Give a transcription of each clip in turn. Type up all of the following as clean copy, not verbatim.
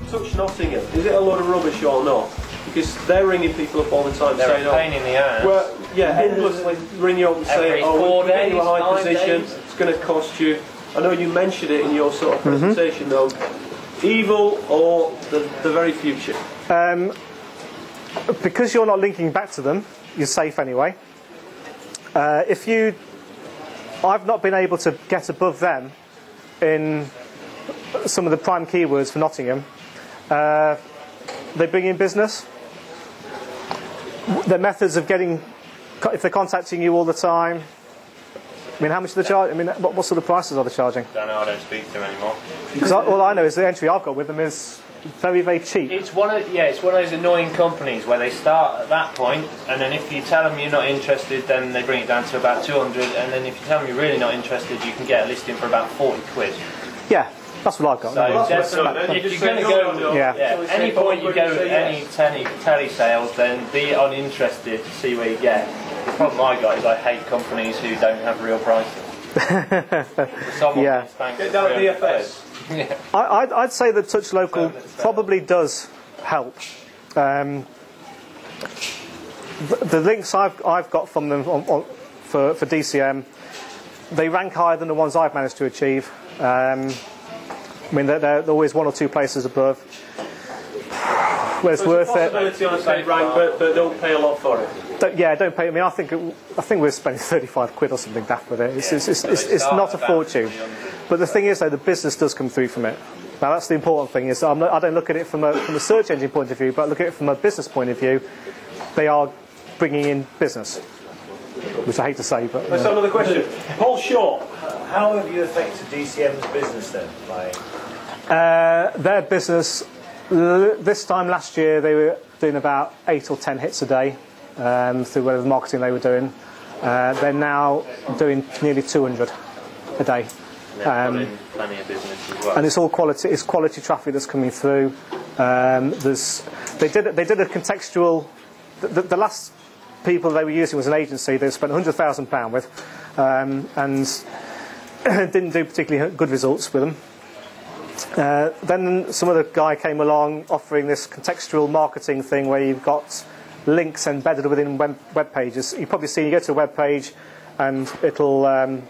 Touch Nottingham, is it a lot of rubbish or not? Because they're ringing people up all the time they're saying, a pain in the ass. Well, yeah, endlessly ring you up and say, oh, we're getting you a high position, it's going to cost you. I know you mentioned it in your sort of presentation though. Evil or the very future? Because you're not linking back to them, you're safe anyway. I've not been able to get above them in some of the prime keywords for Nottingham. They bring in business. Their methods of getting, if they're contacting you all the time. I mean, how much do they charge? I mean, what sort of prices are they charging? I don't know. I don't speak to them anymore. Because all I know is the entry I've got with them is very, very cheap. It's one of those annoying companies where they start at that point, and then if you tell them you're not interested, then they bring it down to about 200, and then if you tell them you're really not interested, you can get a listing for about 40 quid. Yeah, that's what I've got. So if you're going to go, any point you go any telesales, then be uninterested to see where you get. The problem I got is I hate companies who don't have real prices. Get down at DFS. Yeah. I'd say that Touch Local probably does help. The links I've got from them for DCM, they rank higher than the ones I've managed to achieve. I mean, they're always one or two places above. Well, it's worth it. Possibility on a state rank, but don't pay a lot for it. Don't pay. I mean, I think we're spending 35 quid or something daft with it. It's not a fortune. But the thing is, though, the business does come through from it. Now, that's the important thing. Is I don't look at it from a search engine point of view, but I look at it from a business point of view. They are bringing in business, which I hate to say, but. Let's have another question. Paul Shaw. How have you affected DCM's business then? Their business. This time last year, they were doing about 8 or 10 hits a day through whatever marketing they were doing. They're now doing nearly 200 a day. Plenty of business as well. And it's all quality. It's quality traffic that's coming through. They did a contextual. The last people they were using was an agency they spent £100,000 with, and didn't do particularly good results with them. Then some other guy came along offering this contextual marketing thing where you've got links embedded within web pages. You've probably seen you go to a web page and it'll little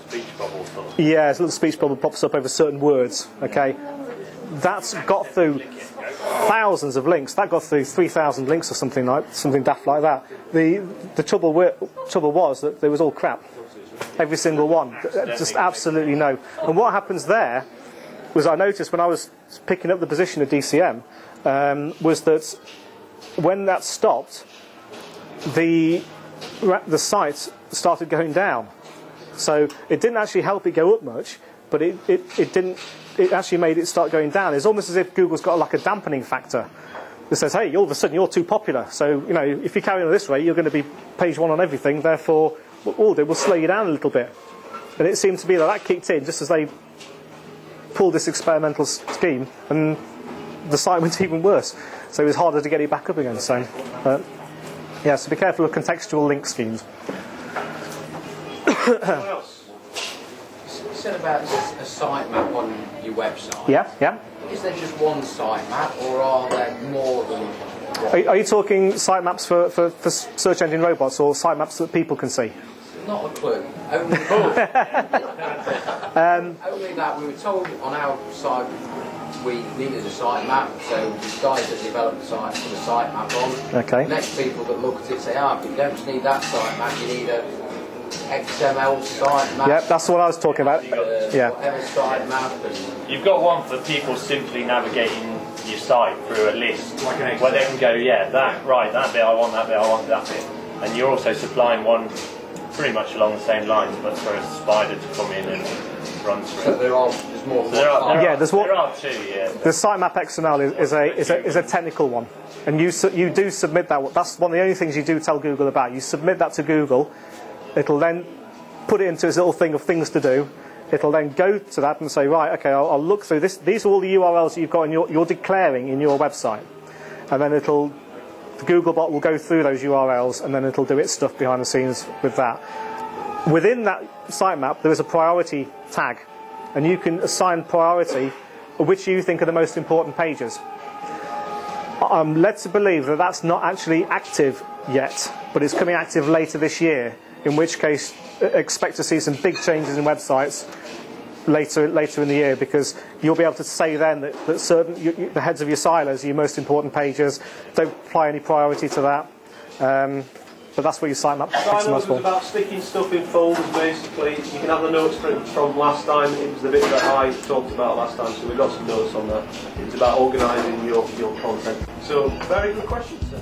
speech bubble sort of. yeah, a little speech bubble pops up over certain words. Okay, that's got through thousands of links. That got through 3,000 links or something daft like that. The trouble was that there was all crap. Every single one, just absolutely no. And what happens there was I noticed when I was picking up the position of DCM was that when that stopped, the site started going down. So it didn't actually help it go up much, but it actually made it start going down. It's almost as if Google's got like a dampening factor that says, hey, all of a sudden you're too popular. So if you carry on this way, you're going to be page one on everything. Therefore, what we'll do, we'll slow you down a little bit. And it seemed to be that kicked in just as they pulled this experimental scheme, and the site went even worse. So it was harder to get it back up again. So, yeah, so be careful of contextual link schemes. What else? You said about a sitemap on your website. Yeah. Is there just one sitemap, or are there more than one? Are you talking sitemaps for search engine robots, or sitemaps that people can see? Not a clue. Only that we were told on our site we needed a sitemap, so the guys that developed the site put a sitemap on. Okay. The next people that look at it say, but you don't just need that sitemap, you need a XML sitemap. Yeah, that's what I was talking about. Yeah. Whatever sitemap. You've got one for people simply navigating your site through a list, where they can go, that bit I want, that bit I want, that bit. And you're also supplying one pretty much along the same lines, but for a spider to come in and run through. So there's more. So there are two. Yeah. The sitemap XML is a technical one, and you do submit that. That's one of the only things you do tell Google about. You submit that to Google. It'll then put it into its little thing of things to do. It'll then go to that and say, right, okay, I'll look through this. These are all the URLs that you've got you're declaring in your website, and then the Google bot will go through those URLs, and then it'll do its stuff behind the scenes with that. Within that sitemap, there is a priority tag, and you can assign priority which you think are the most important pages. I'm led to believe that that's not actually active yet, but it's coming active later this year, in which case expect to see some big changes in websites later in the year, because you'll be able to say then that certain the heads of your silos are your most important pages. Don't apply any priority to that. But that's what your sitemap Silos was about sticking stuff in folders, basically. You can have the notes from last time. It was the bit that I talked about last time, so we've got some notes on that. It's about organising your content. So, very good question, sir.